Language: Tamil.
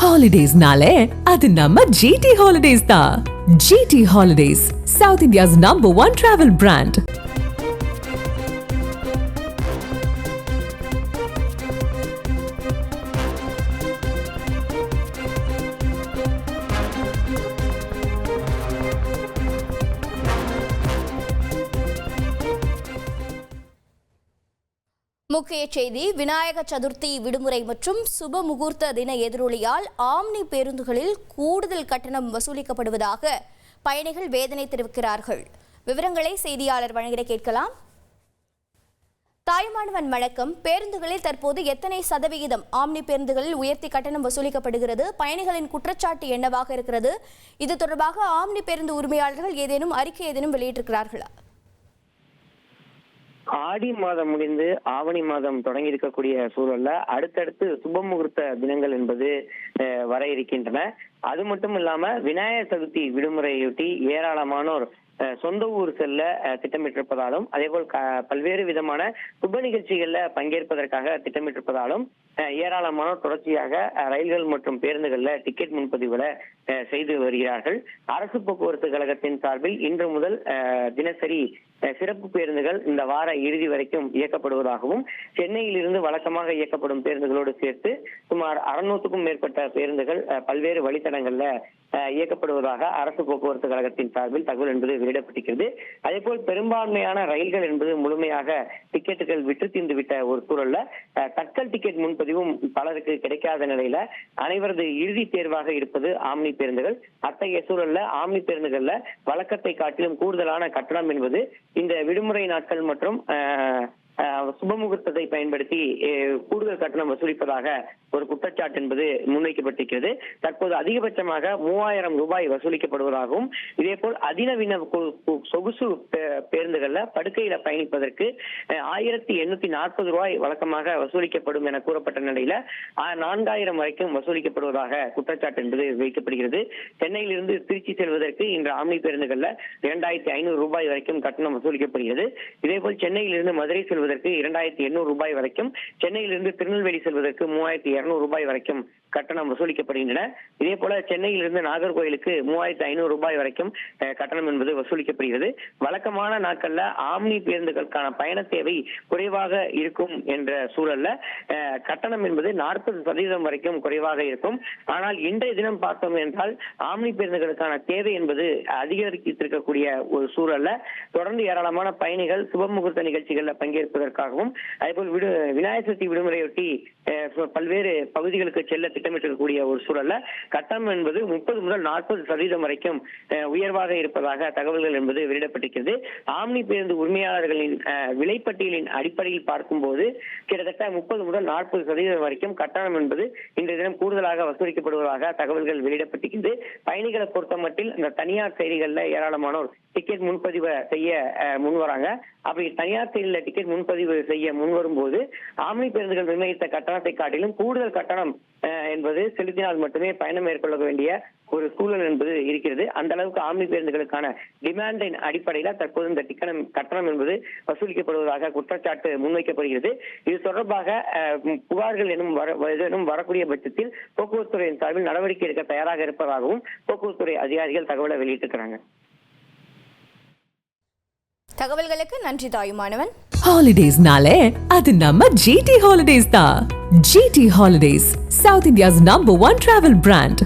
Holidays-nale, அது நம்ம GT Holidays தான். GT Holidays, South India's #1 travel brand. முக்கிய செய்தி. விநாயக சதுர்த்தி விடுமுறை மற்றும் சுப முகூர்த்த தின எதிரொலியால் ஆம்னி பேருந்துகளில் கூடுதல் கட்டணம் வசூலிக்கப்படுவதாக பயணிகள் வேதனை தெரிவிக்கிறார்கள். விவரங்களை செய்தியாளர் வழங்கிட கேட்கலாம். தாய்மானவன் வணக்கம். பேருந்துகளில் தற்போது எத்தனை சதவிகிதம் ஆம்னி பேருந்துகளில் உயர்த்தி கட்டணம் வசூலிக்கப்படுகிறது? பயணிகளின் குற்றச்சாட்டு என்னவாக இருக்கிறது? இது தொடர்பாக ஆம்னி பேருந்து உரிமையாளர்கள் ஏதேனும் அறிக்கை ஏதேனும் வெளியிட்டிருக்கிறார்களா? ஆடி மாதம் முடிந்து ஆவணி மாதம் தொடங்கி இருக்கக்கூடிய சூழல்ல அடுத்தடுத்து சுப முகூர்த்த தினங்கள் என்பது வர இருக்கின்றன. அது மட்டும் இல்லாம விநாயகர் சதுர்த்தி விடுமுறையொட்டி ஏராளமானோர் சொந்த ஊர் செல்ல திட்டமிட்டிருப்பதாலும் அதேபோல் பல்வேறு விதமான சுப நிகழ்ச்சிகள்ல பங்கேற்பதற்காக திட்டமிட்டிருப்பதாலும் ஏராளமானோர் தொடர்ச்சியாக ரயில்கள் மற்றும் பேருந்துகள்ல டிக்கெட் முன்பதிவுகளை செய்து வருகிறார்கள். அரசு போக்குவரத்து கழகத்தின் சார்பில் இன்று முதல் தினசரி சிறப்பு பேருந்துகள் இந்த வார இறுதி வரைக்கும் இயக்கப்படுவதாகவும் சென்னையில் இருந்து வழக்கமாக இயக்கப்படும் பேருந்துகளோடு சேர்த்து சுமார் 600க்கும் மேற்பட்ட பேருந்துகள் பல்வேறு வழித்தடங்கள்ல இயக்கப்படுவதாக அரசு போக்குவரத்து கழகத்தின் சார்பில் தகவல் என்பது வெளியிடப்பட்டிருக்கிறது. அதே போல் பெரும்பான்மையான ரயில்கள் என்பது முழுமையாக டிக்கெட்டுகள் விற்று தீர்ந்து விட்ட ஒரு சூழல்ல தட்கல் டிக்கெட் முன்பதிவும் பலருக்கு கிடைக்காத நிலையில அனைவரது இறுதி தேர்வாக இருப்பது ஆம்னி பேருந்துகள். அத்தகைய சூழல்ல ஆம்னி பேருந்துகள்ல வழக்கத்தை காட்டிலும் கூடுதலான கட்டணம் என்பது இந்த விடுமுறை நாட்கள் மற்றும் சுபமுகூர்த்தத்தை பயன்படுத்தி கூடுதல் கட்டணம் வசூலிப்பதாக ஒரு குற்றச்சாட்டு என்பது முன்வைக்கப்பட்டிருக்கிறது. தற்போது அதிகபட்சமாக 3000 ரூபாய் வசூலிக்கப்படுவதாகவும் இதே போல் அதிநவீன சொகுசு பேருந்துகள்ல படுக்கையில பயணிப்பதற்கு 1840 ரூபாய் வழக்கமாக வசூலிக்கப்படும் என கூறப்பட்ட நிலையில 4000 வரைக்கும் வசூலிக்கப்படுவதாக குற்றச்சாட்டு என்பது வைக்கப்படுகிறது. சென்னையிலிருந்து திருச்சி செல்வதற்கு இன்று ஆம்னி பேருந்துகள்ல 2500 ரூபாய் வரைக்கும் கட்டணம் வசூலிக்கப்படுகிறது. இதே போல் சென்னையிலிருந்து மதுரை செல்வதற்கு 2800 ரூபாய் வரைக்கும், சென்னையிலிருந்து திருநெல்வேலி செல்வதற்கு 3200 ரூபாய் வரைக்கும் கட்டணம் வசூலிக்கப்படுகின்றன. இதே போல சென்னையிலிருந்து நாகர்கோயிலுக்கு 3500 ரூபாய் வரைக்கும் கட்டணம் என்பது வசூலிக்கப்படுகிறது. வழக்கமான நாட்கள்ல ஆம்னி பேருந்துகளுக்கான பயண தேவை குறைவாக இருக்கும் என்ற சூழல்ல கட்டணம் என்பது 40% வரைக்கும் குறைவாக இருக்கும். ஆனால் இன்றைய தினம் பார்த்தோம் என்றால் ஆம்னி பேருந்துகளுக்கான தேவை என்பது அதிகரித்திருக்கக்கூடிய ஒரு சூழல்ல தொடர்ந்து ஏராளமான பயணிகள் சுபமுகூர்த்த நிகழ்ச்சிகள்ல பங்கேற்பதற்காகவும் அதேபோல் விநாயகர் சதுர்த்தி விடுமுறையொட்டி பல்வேறு பகுதிகளுக்கு செல்ல திட்டமிட்டிருக்கக்கூடிய ஒரு சூழல்ல கட்டணம் என்பது 30 முதல் 40% வரைக்கும் உயர்வாக இருப்பதாக தகவல்கள் என்பது வெளியிடப்பட்டிருக்கிறது. ஆம்னி பேருந்து உரிமையாளர்களின் விலைப்பட்டியலின் அடிப்படையில் பார்க்கும்போது கிட்டத்தட்ட 30 முதல் 40% வரைக்கும் கட்டணம் என்பது இன்றைய தினம் கூடுதலாக வசூலிக்கப்படுவதாக தகவல்கள் வெளியிடப்பட்டிருக்கிறது. பயணிகளை பொறுத்த மட்டில் இந்த தனியார் செயலிகள்ல ஏராளமானோர் டிக்கெட் முன்பதிவு செய்ய முன்வராங்க. அப்படி தனியார் செயலில் டிக்கெட் முன்பதிவு செய்ய முன்வரும் போது ஆம்னி பேருந்துகள் நிர்ணயித்த கட்டணத்தை காட்டிலும் கூடுதல் கட்டணம் என்பது செலுத்தினால் மட்டுமே பயணம் மேற்கொள்ள வேண்டிய ஒரு சூழல் என்பது இருக்கிறது. அந்த அளவுக்கு ஆம்னி பேருந்துகளுக்கான டிமாண்டின் அடிப்படையில தற்போது இந்த கட்டணம் என்பது வசூலிக்கப்படுவதாக குற்றச்சாட்டு முன்வைக்கப்படுகிறது. இது தொடர்பாக புகார்கள் எனும் வரக்கூடிய பட்சத்தில் போக்குவரத்துறையின் சார்பில் நடவடிக்கை எடுக்க தயாராக இருப்பதாகவும் போக்குவரத்துறை அதிகாரிகள் தகவலை வெளியிட்டிருக்கிறாங்க. தகவல்களுக்கு நன்றி தாயுமானவன். Holidays-nale, அது நம்ம GT Holidays தான். GT Holidays, South India's #1 travel brand.